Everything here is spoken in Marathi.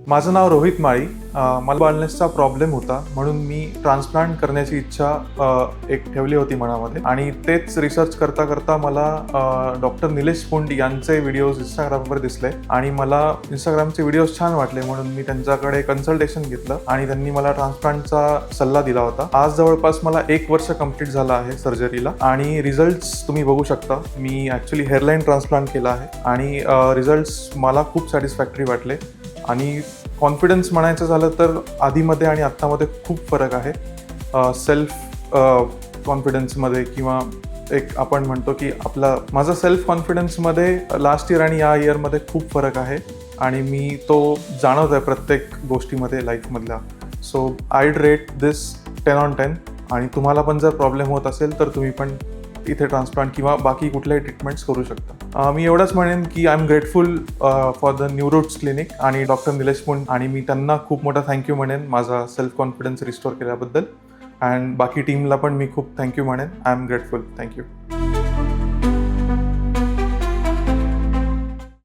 माझं नाव रोहित माळी. मला बालनेसचा प्रॉब्लेम होता म्हणून मी ट्रान्सप्लांट करण्याची इच्छा एक ठेवली होती मनामध्ये आणि तेच रिसर्च करता करता मला डॉक्टर निलेश पुंड यांचे व्हिडिओज इंस्टाग्रामवर दिसले आणि मला इंस्टाग्रामचे व्हिडिओज छान वाटले म्हणून मी त्यांच्याकडे कन्सल्टेशन घेतलं आणि त्यांनी मला ट्रान्सप्लांटचा सल्ला दिला होता. आज जवळपास मला 1 वर्ष कंप्लीट झालं आहे सर्जरीला आणि रिझल्ट्स तुम्ही बघू शकता. मी ॲक्च्युली हेअरलाईन ट्रान्सप्लांट केला आहे आणि रिझल्ट्स मला खूप सॅटिस्फॅक्टरी वाटले आणि कॉन्फिडन्स म्हणायचं झालं तर आधीमध्ये आणि आत्तामध्ये खूप फरक आहे. सेल्फ कॉन्फिडन्समध्ये किंवा एक आपण म्हणतो की माझा सेल्फ कॉन्फिडन्समध्ये लास्ट इयर आणि या इयरमध्ये खूप फरक आहे आणि मी तो जाणवत आहे प्रत्येक गोष्टीमध्ये लाईफमधल्या. So I'd rate this 10 on 10 आणि तुम्हाला पण जर प्रॉब्लेम होत असेल तर तुम्ही पण इथे ट्रान्सप्लांट किंवा बाकी कुठल्याही ट्रीटमेंट्स करू शकता. मी एवढंच म्हणेन की I am grateful for the Newroots clinic आणि डॉक्टर निलेश पुंड आणि मी त्यांना खूप मोठा थँक्यू म्हणेन माझा सेल्फ कॉन्फिडन्स रिस्टोर केल्याबद्दल. अँड बाकी टीमला पण मी खूप थँक्यू म्हणेन. I am grateful. थँक्यू.